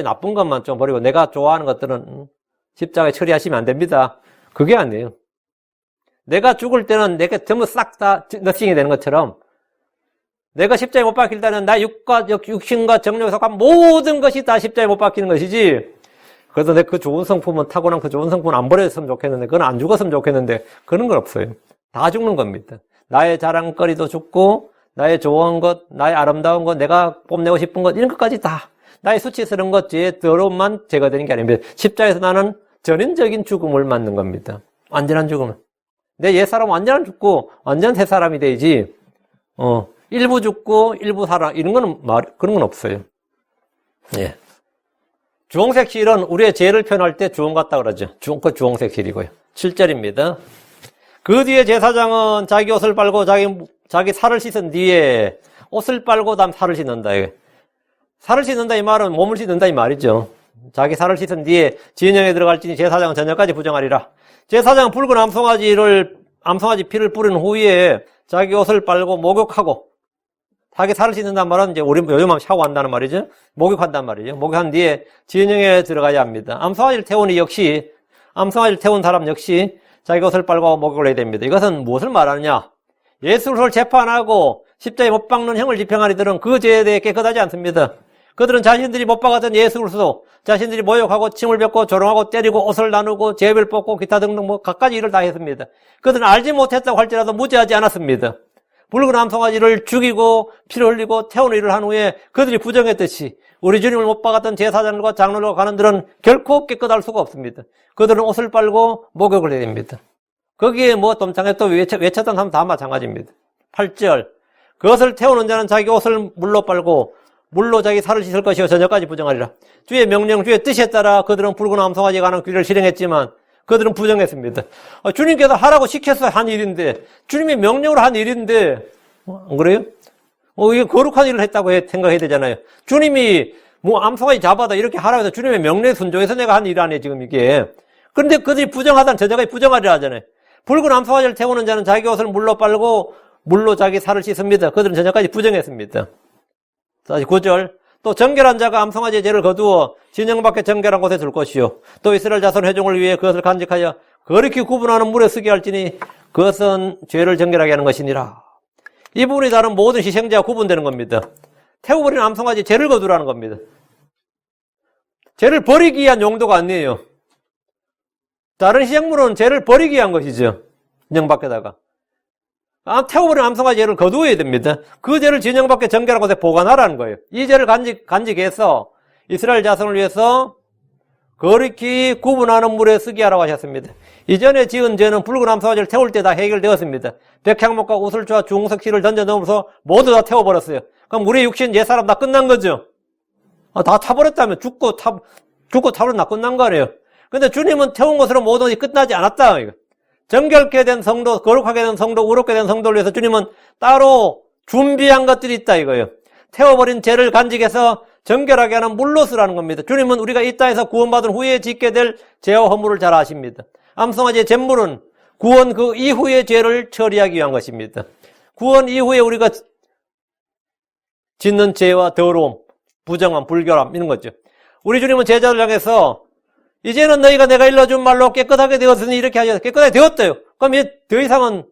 나쁜 것만 좀 버리고 내가 좋아하는 것들은 십자가에 처리하시면 안 됩니다. 그게 아니에요. 내가 죽을 때는 내가 전부 싹 다 너싱이 되는 것처럼 내가 십자가에 못 박힐 때는 나의 육신과 정력에 속한 모든 것이 다 십자가에 못 박히는 것이지. 그래서 내 그 좋은 성품은 타고난 그 좋은 성품은 안 버렸으면 좋겠는데, 그건 안 죽었으면 좋겠는데, 그런 건 없어요. 다 죽는 겁니다. 나의 자랑거리도 죽고, 나의 좋은 것, 나의 아름다운 것, 내가 뽐내고 싶은 것, 이런 것까지 다, 나의 수치스러운 것, 죄의 더러움만 제거되는 게 아닙니다. 십자가에서 나는 전인적인 죽음을 맞는 겁니다. 완전한 죽음을. 내 옛사람은 완전한 죽고, 완전 새 사람이 되지, 일부 죽고, 일부 살아, 이런 거는 그런 건 없어요. 예. 주홍색 실은 우리의 죄를 표현할 때 주홍 같다 그러죠. 그 주홍색 실이고요. 7절입니다. 그 뒤에 제사장은 자기 옷을 빨고 자기 살을 씻은 뒤에 옷을 빨고 다음 살을 씻는다. 살을 씻는다 이 말은 몸을 씻는다 이 말이죠. 자기 살을 씻은 뒤에 진영에 들어갈지니 제사장은 저녁까지 부정하리라. 제사장은 붉은 암송아지 피를 뿌린 후에 자기 옷을 빨고 목욕하고, 자기 살을 씻는다는 말은 이제 우리 요즘 하면 샤워한다는 말이죠. 목욕한다는 말이죠. 목욕한 뒤에 진영에 들어가야 합니다. 암송아지를 태운 사람 역시 자기 옷을 빨고 목욕을 해야 됩니다. 이것은 무엇을 말하느냐? 예수를 재판하고 십자가에 못 박는 형을 집행한 이들은 그 죄에 대해 깨끗하지 않습니다. 그들은 자신들이 못 박았던 예수로서 자신들이 모욕하고 침을 뱉고 조롱하고 때리고 옷을 나누고 제비를 뽑고 기타 등등 갖가지 일을 다 했습니다. 그들은 알지 못했다고 할지라도 무죄하지 않았습니다. 붉은 암송아지를 죽이고 피를 흘리고 태우는 일을 한 후에 그들이 부정했듯이 우리 주님을 못 박았던 제사장들과 장로들과 가는들은 결코 깨끗할 수가 없습니다. 그들은 옷을 빨고 목욕을 해야 됩니다. 거기에 dom장에 또 외쳤던 사람 다 마찬가지입니다. 8절. 그것을 태우는 자는 자기 옷을 물로 빨고 물로 자기 살을 씻을 것이요 저녁까지 부정하리라. 주의 명령, 주의 뜻에 따라 그들은 붉은 암송아지에 관한 규례를 실행했지만 그들은 부정했습니다. 주님께서 하라고 시켜서 한 일인데, 주님의 명령으로 한 일인데, 안 그래요? 이게 거룩한 일을 했다고 생각해야 되잖아요. 주님이 암송아지 잡아다 이렇게 하라고 해서 주님의 명령에 순종해서 내가 한 일 아니에요, 지금 이게. 그런데 그들이 부정하다는 저녁까지 부정하리라 하잖아요. 붉은 암송아지를 태우는 자는 자기 옷을 물로 빨고 물로 자기 살을 씻습니다. 그들은 저녁까지 부정했습니다. 9절. 또 정결한 자가 암송아지의 죄를 거두어 진영 밖에 정결한 곳에 둘 것이요 또 이스라엘 자손 회중을 위해 그것을 간직하여 거룩히 구분하는 물에 쓰게 할지니 그것은 죄를 정결하게 하는 것이니라. 이 부분이 다른 모든 희생자와 구분되는 겁니다. 태워버린 암송아지 죄를 거두라는 겁니다. 죄를 버리기 위한 용도가 아니에요. 다른 희생물은 죄를 버리기 위한 것이죠. 진영 밖에다가. 태워버린 암송아지 죄를 거두어야 됩니다. 그 죄를 진영 밖에 정결한 곳에 보관하라는 거예요. 이 죄를 간직해서 이스라엘 자손을 위해서 거룩히 구분하는 물에 쓰게 하라고 하셨습니다. 이전에 지은 죄는 붉은 암송아지를 태울 때 다 해결되었습니다. 백향목과 우슬주와 중석실을 던져 넣으면서 모두 다 태워버렸어요. 그럼 우리 육신 옛사람 다 끝난 거죠. 다 타버렸다면 죽고 타버렸나 끝난 거 아니에요. 근데 주님은 태운 것으로 모든 것이 끝나지 않았다. 이거. 정결케 된 성도, 거룩하게 된 성도, 의롭게 된 성도를 위해서 주님은 따로 준비한 것들이 있다 이거예요. 태워버린 죄를 간직해서 정결하게 하는 물로 쓰라는 겁니다. 주님은 우리가 이 땅에서 구원받은 후에 짓게 될 죄와 허물을 잘 아십니다. 암송아지의 잿물은 구원 그 이후의 죄를 처리하기 위한 것입니다. 구원 이후에 우리가 짓는 죄와 더러움, 부정함, 불결함 이런 거죠. 우리 주님은 제자를 향해서 이제는 너희가 내가 일러준 말로 깨끗하게 되었으니 이렇게 하셔서 깨끗하게 되었대요. 그럼 더 이상은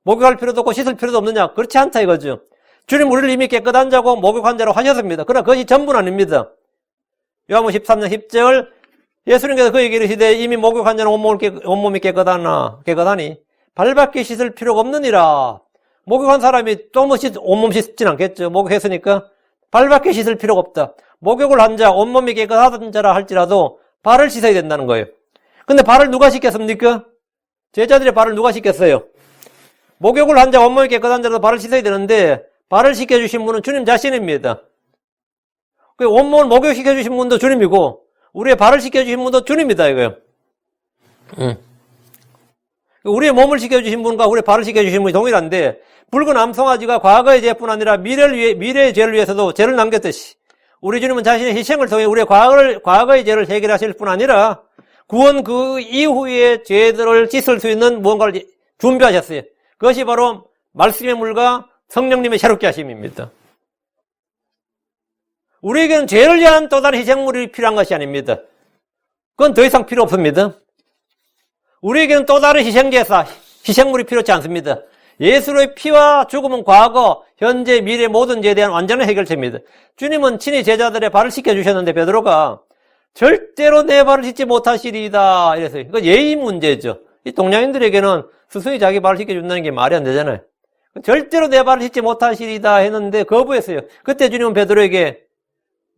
목욕할 필요도 없고 씻을 필요도 없느냐? 그렇지 않다 이거죠. 주님 우리를 이미 깨끗한 자고 목욕한 자로 하셨습니다. 그러나 그것이 전부는 아닙니다. 요한복음 13장 10절 예수님께서 그에게 이르시되 이미 목욕한 자는 온몸이 깨끗하니 발밖에 씻을 필요가 없느니라. 목욕한 사람이 또 온몸 씻진 않겠죠. 목욕했으니까 발밖에 씻을 필요가 없다. 목욕을 한 자, 온몸이 깨끗하던 자라 할지라도 발을 씻어야 된다는 거예요. 근데 발을 누가 씻겠습니까? 제자들의 발을 누가 씻겠어요? 목욕을 한 자, 온몸이 깨끗한 자라도 발을 씻어야 되는데 발을 씻겨주신 분은 주님 자신입니다. 온몸을 목욕시켜주신 분도 주님이고 우리의 발을 씻겨주신 분도 주님이다 이거예요. 우리의 몸을 씻겨주신 분과 우리의 발을 씻겨주신 분이 동일한데 붉은 암송아지가 과거의 죄뿐 아니라 미래의 죄를 위해서도 죄를 남겼듯이 우리 주님은 자신의 희생을 통해 우리의 과거의 죄를 해결하실 뿐 아니라 구원 그 이후의 죄들을 씻을 수 있는 무언가를 준비하셨어요. 그것이 바로 말씀의 물과 성령님의 새롭게 하심입니다. 우리에게는 죄를 위한 또 다른 희생물이 필요한 것이 아닙니다. 그건 더 이상 필요 없습니다. 우리에게는 또 다른 희생물이 필요치 않습니다. 예수의 피와 죽음은 과거, 현재, 미래 모든 죄에 대한 완전한 해결책입니다. 주님은 친히 제자들의 발을 씻겨주셨는데 베드로가 절대로 내 발을 씻지 못하시리이다 이랬어요. 이거 예의 문제죠. 이 동양인들에게는 스승이 자기 발을 씻겨준다는 게 말이 안 되잖아요. 절대로 내 발을 씻지 못하시리이다 했는데 거부했어요. 그때 주님은 베드로에게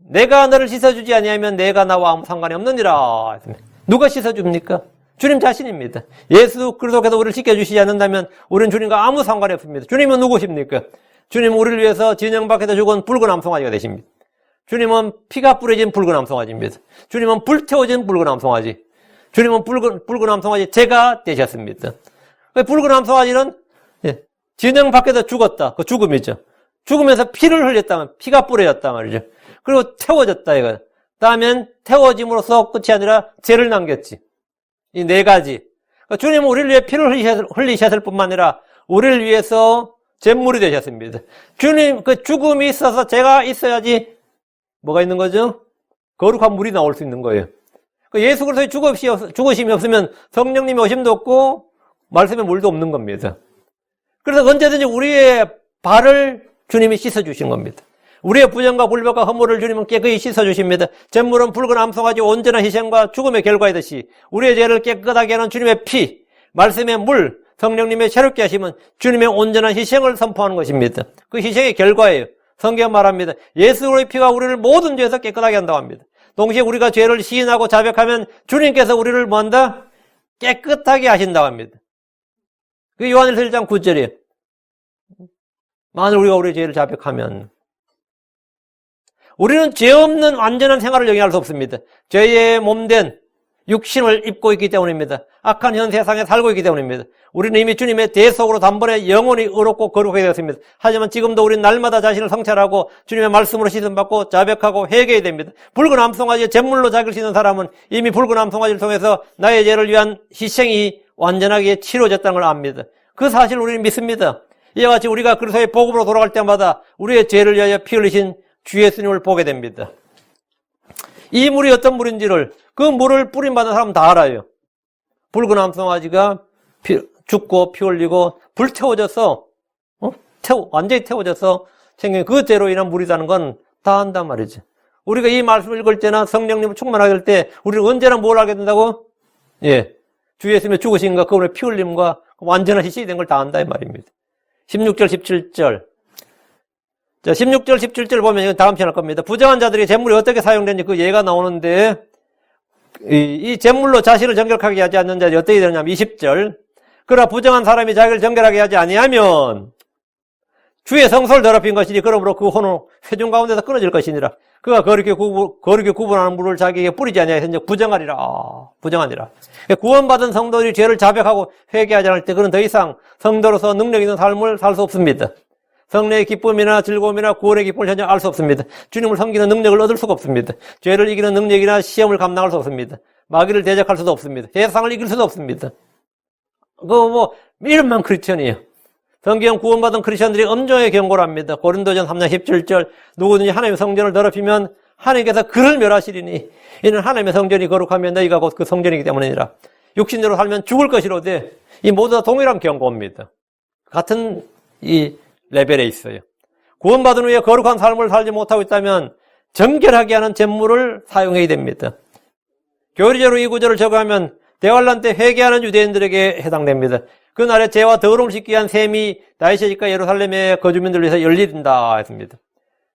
내가 너를 씻어주지 아니하면 내가 나와 아무 상관이 없느니라. 누가 씻어줍니까? 주님 자신입니다. 예수 그리스도께서 우리를 씻겨주시지 않는다면 우리는 주님과 아무 상관이 없습니다. 주님은 누구십니까? 주님은 우리를 위해서 진영 밖에서 죽은 붉은 암송아지가 되십니다. 주님은 피가 뿌려진 붉은 암송아지입니다. 주님은 불태워진 붉은 암송아지. 주님은 붉은 암송아지 제가 되셨습니다. 붉은 암송아지는 진영 밖에서 죽었다. 그 죽음이죠. 죽으면서 피를 흘렸다면 피가 뿌려졌다 말이죠. 그리고 태워졌다 이거. 다음엔 태워짐으로써 끝이 아니라 죄를 남겼지. 이 네 가지. 그러니까 주님은 우리를 위해 피를 흘리셨을 뿐만 아니라 우리를 위해서 제물이 되셨습니다. 주님 그 죽음이 있어서 죄가 있어야지 뭐가 있는 거죠? 거룩한 물이 나올 수 있는 거예요. 예수 그리스도의 죽으심이 없으면 성령님의 오심도 없고 말씀의 물도 없는 겁니다. 그래서 언제든지 우리의 발을 주님이 씻어주신 겁니다. 우리의 부정과 불법과 허물을 주님은 깨끗이 씻어주십니다. 잿물은 붉은 암송아지 온전한 희생과 죽음의 결과이듯이 우리의 죄를 깨끗하게 하는 주님의 피, 말씀의 물, 성령님의 새롭게 하심은 주님의 온전한 희생을 선포하는 것입니다. 그 희생의 결과예요. 성경 말합니다. 예수의 피가 우리를 모든 죄에서 깨끗하게 한다고 합니다. 동시에 우리가 죄를 시인하고 자백하면 주님께서 우리를 뭐한다? 깨끗하게 하신다고 합니다. 그 요한일서 1장 9절이에요. 만일 우리가 우리의 죄를 자백하면 우리는 죄 없는 완전한 생활을 영위할 수 없습니다. 죄의 몸된 육신을 입고 있기 때문입니다. 악한 현 세상에 살고 있기 때문입니다. 우리는 이미 주님의 대속으로 단번에 영원히 의롭고 거룩하게 되었습니다. 하지만 지금도 우리는 날마다 자신을 성찰하고 주님의 말씀으로 씻음받고 자백하고 회개해야 됩니다. 붉은 암송아지의 잿물로 자기를 씻는 사람은 이미 붉은 암송아지를 통해서 나의 죄를 위한 희생이 완전하게 치러졌다는 걸 압니다. 그 사실을 우리는 믿습니다. 이와 같이 우리가 그리스도의 복음으로 돌아갈 때마다 우리의 죄를 위하여 피 흘리신 주 예수님을 보게 됩니다. 이 물이 어떤 물인지를 그 물을 뿌림받은 사람은 다 알아요. 붉은 암송아지가 죽고 피 흘리고 불태워져서 완전히 태워져서 생긴 그 죄로 인한 물이라는 건 다 안단 말이죠. 우리가 이 말씀을 읽을 때나 성령님을 충만하게 될 때 우리는 언제나 뭘 하게 된다고? 주 예수님의 죽으심과 그분의 피 흘림과 완전한 희생이 된 걸 다 안다 이 말입니다. 16절 17절. 자, 16절 17절 보면 이건 다음 시간 할 겁니다. 부정한 자들이 잿물이 어떻게 사용되는지 그 예가 나오는데 이 잿물로 자신을 정결하게 하지 않는 자들이 어떻게 되느냐면 20절. 그러나 부정한 사람이 자기를 정결하게 하지 아니하면 주의 성소를 더럽힌 것이니 그러므로 그 혼은 회중 가운데서 끊어질 것이니라. 그가 거룩히 구분하는 물을 자기에게 뿌리지 아니하여 부정하니라. 구원받은 성도들이 죄를 자백하고 회개하지 않을 때 그는 더 이상 성도로서 능력 있는 삶을 살 수 없습니다. 성령의 기쁨이나 즐거움이나 구원의 기쁨을 전혀 알 수 없습니다. 주님을 섬기는 능력을 얻을 수가 없습니다. 죄를 이기는 능력이나 시험을 감당할 수 없습니다. 마귀를 대적할 수도 없습니다. 세상을 이길 수도 없습니다. 이름만 크리스천이에요. 성경 구원받은 크리스천들이 엄정하게 경고를 합니다. 고린도전 3장 17절 누구든지 하나님의 성전을 더럽히면 하나님께서 그를 멸하시리니 이는 하나님의 성전이 거룩하면 너희가 곧 그 성전이기 때문이니라. 육신대로 살면 죽을 것이로되 이 모두 다 동일한 경고입니다. 같은 이 레벨에 있어요. 구원받은 후에 거룩한 삶을 살지 못하고 있다면 정결하게 하는 잿물을 사용해야 됩니다. 교리적으로 이 구절을 적용하면 대환란 때 회개하는 유대인들에게 해당됩니다. 그날에 죄와 더러움을 씻기 위한 셈이 다윗의 집과 예루살렘의 거주민들을 위해서 열린다 했습니다.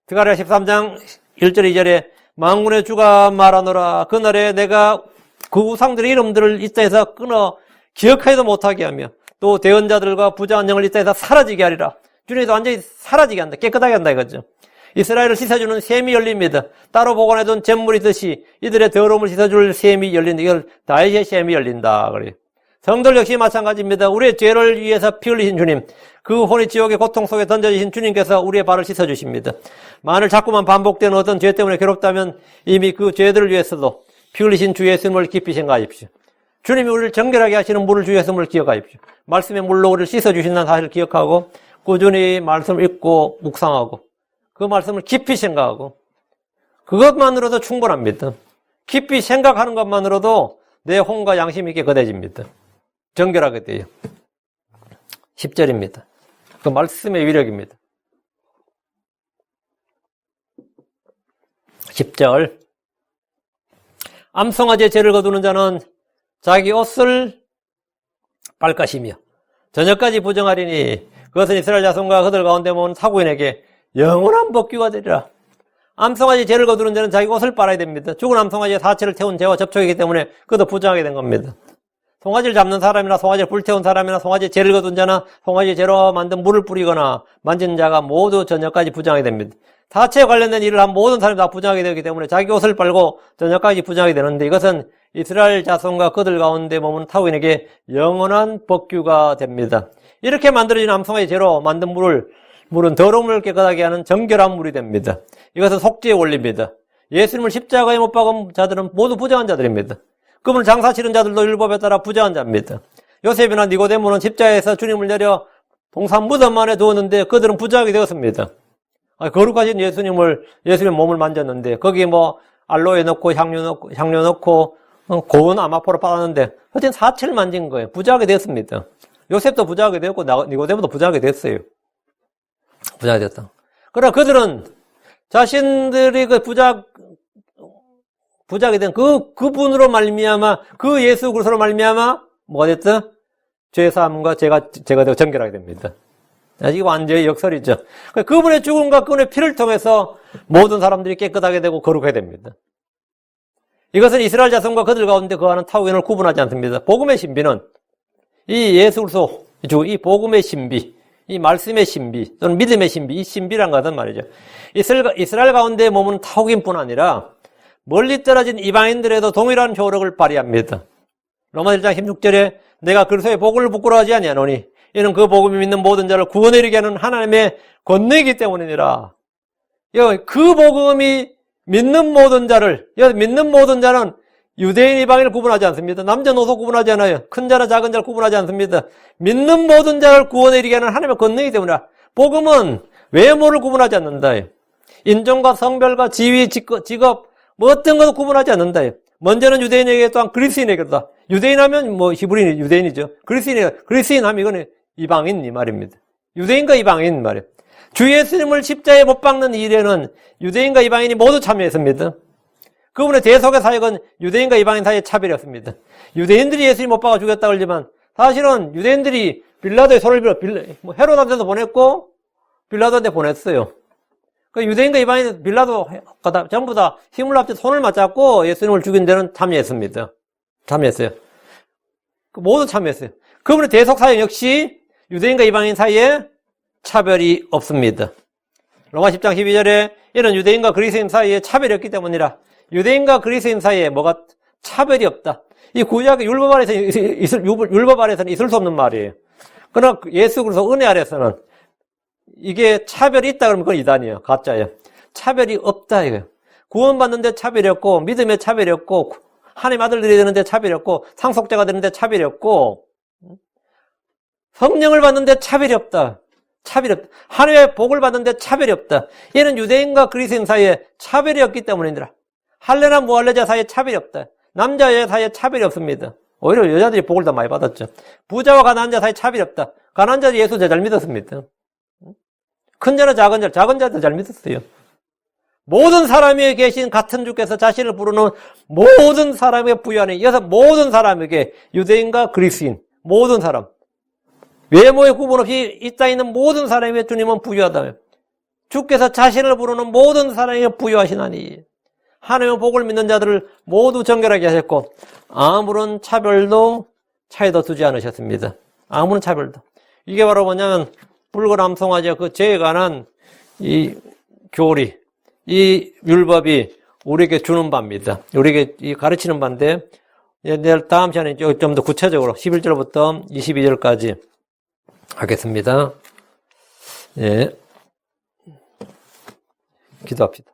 스가랴 13장 1절 2절에 만군의 주가 말하노라 그날에 내가 그 우상들의 이름들을 이 땅에서 끊어 기억하지도 못하게 하며 또 대언자들과 부자한 영을 이 땅에서 사라지게 하리라. 주님도 완전히 사라지게 한다. 깨끗하게 한다 이거죠. 이스라엘을 씻어주는 셈이 열립니다. 따로 보관해둔 잿물이 있듯이 이들의 더러움을 씻어줄 셈이 열린다. 이걸 다윗의 셈이 열린다 그래요. 성들 역시 마찬가지입니다. 우리의 죄를 위해서 피 흘리신 주님, 그 혼이 지옥의 고통 속에 던져주신 주님께서 우리의 발을 씻어주십니다. 만일 자꾸만 반복되는 어떤 죄 때문에 괴롭다면 이미 그 죄들을 위해서도 피 흘리신 주 예수님을 깊이 생각하십시오. 주님이 우리를 정결하게 하시는 물을 주 예수님을 기억하십시오. 말씀의 물로 우리를 씻어주신다는 사실을 기억하고 꾸준히 말씀을 읽고 묵상하고 그 말씀을 깊이 생각하고 그것만으로도 충분합니다. 깊이 생각하는 것만으로도 내 혼과 양심이 깨끗해집니다. 정결하게 돼요. 10절입니다. 그 말씀의 위력입니다. 10절 암송아지의 죄를 거두는 자는 자기 옷을 빨가시며 저녁까지 부정하리니 그것은 이스라엘 자손과 그들 가운데 모은 사구인에게 영원한 법규가 되리라. 암송아지 죄를 거두는 자는 자기 옷을 빨아야 됩니다. 죽은 암송아지의 사체를 태운 죄와 접촉이기 때문에 그도 부정하게 된 겁니다. 송아지를 잡는 사람이나 송아지를 불태운 사람이나 송아지에 죄를 거둔 자나 송아지에 죄로 만든 물을 뿌리거나 만진 자가 모두 저녁까지 부정하게 됩니다. 사체에 관련된 일을 한 모든 사람이 다 부정하게 되기 때문에 자기 옷을 빨고 저녁까지 부정하게 되는데 이것은 이스라엘 자손과 그들 가운데 머무는 타국인에게 영원한 법규가 됩니다. 이렇게 만들어진 암송아지 죄로 만든 물은 더러움을 깨끗하게 하는 정결한 물이 됩니다. 이것은 속죄의 원리입니다. 예수님을 십자가에 못 박은 자들은 모두 부정한 자들입니다. 그분을 장사 치른 자들도 율법에 따라 부정한 자입니다. 요셉이나 니고데모는 십자가에서 주님을 내려 동산 무덤 안에 두었는데 그들은 부정하게 되었습니다. 거룩하신 예수님의 몸을 만졌는데 거기에 알로에 넣고 향료 넣고 고운 아마포를 받았는데 어쨌든 사체를 만진 거예요. 부정하게 됐습니다. 요셉도 부정하게 되었고 니고데모도 부정하게 됐어요. 부정하게 됐다. 그러나 그들은 자신들이 부정하게 된 그분으로 말미암아 그 예수 그리스도로 말미암아 뭐가 됐다? 죄사함과 죄가 되고 정결하게 됩니다. 이게 완전히 역설이죠. 그분의 죽음과 그분의 피를 통해서 모든 사람들이 깨끗하게 되고 거룩하게 됩니다. 이것은 이스라엘 자손과 그들 가운데 거하는 타국인을 구분하지 않습니다. 복음의 신비는 이 예수 그리스도, 이 복음의 신비, 이 말씀의 신비 또는 믿음의 신비, 이 신비란 거든 말이죠. 이스라엘 가운데 머무는 타국인뿐 아니라 멀리 떨어진 이방인들에도 동일한 효력을 발휘합니다. 로마 1장 16절에 내가 그리스도의 복음을 부끄러워하지 아니하노니 이는 그 복음이 믿는 모든 자를 구원에 이르게 하는 하나님의 권능이기 때문이니라. 그 복음이 믿는 모든 자는 유대인 이방인을 구분하지 않습니다. 남녀노소 구분하지 않아요. 큰 자나 작은 자를 구분하지 않습니다. 믿는 모든 자를 구원에 이르게 하는 하나님의 권능이기 때문이라. 복음은 외모를 구분하지 않는다. 인종과 성별과 지위, 직업 어떤 것도 구분하지 않는다. 먼저는 유대인에게 또한 그리스인에게다. 유대인 하면 히브리인 유대인이죠. 그리스인 하면 이거는 이방인 이 말입니다. 유대인과 이방인 말이에요. 주 예수님을 십자가에 못 박는 일에는 유대인과 이방인이 모두 참여했습니다. 그분의 대속의 사역은 유대인과 이방인 사이의 차별이었습니다. 유대인들이 예수님 못 박아 죽였다고 그러지만 사실은 유대인들이 빌라도의 손을 빌어 헤롯한테도 보냈고 빌라도한테 보냈어요. 그 유대인과 이방인 빌라도 전부 다 힘을 합쳐 손을 맞잡고 예수님을 죽인 데는 참여했습니다. 참여했어요. 모두 참여했어요. 그분의 대속 사역 역시 유대인과 이방인 사이에 차별이 없습니다. 로마 10장 12절에 이는 유대인과 그리스인 사이에 차별이 없기 때문이라. 유대인과 그리스인 사이에 뭐가 차별이 없다. 이 구약의 율법 아래서는 있을 수 없는 말이에요. 그러나 예수 그리스도 은혜 아래서는 이게 차별이 있다 그러면 그건 이단이에요. 가짜예요. 차별이 없다 이거예요. 구원받는데 차별이 없고 믿음에 차별이 없고 하나님 아들들이 되는데 차별이 없고 상속자가 되는데 차별이 없고 성령을 받는데 차별이 없다. 차별이 없다. 하나님의 복을 받는데 차별이 없다. 얘는 유대인과 그리스인 사이에 차별이 없기 때문이니라. 할례나 무할례자 사이에 차별이 없다. 남자 여자 사이에 차별이 없습니다. 오히려 여자들이 복을 더 많이 받았죠. 부자와 가난한 자 사이에 차별이 없다. 가난한 자도 예수 잘 믿었습니다. 큰 자나 작은 자도 잘 믿었어요. 모든 사람에게 계신 같은 주께서 자신을 부르는 모든 사람에게 부여하는 이어서 모든 사람에게 유대인과 그리스인 모든 사람 외모의 구분 없이 이 땅에 있는 모든 사람에게 주님은 부여하다며 주께서 자신을 부르는 모든 사람에게 부여하시나니 하나님의 복을 믿는 자들을 모두 정결하게 하셨고 아무런 차별도 차이도 두지 않으셨습니다. 아무런 차별도. 이게 바로 뭐냐면 불거남송아지와 그 죄에 관한 이 교리, 이 율법이 우리에게 주는 바입니다. 우리에게 가르치는 바인데 내일 다음 시간에 좀 더 구체적으로 11절부터 22절까지 하겠습니다. 예. 기도합시다.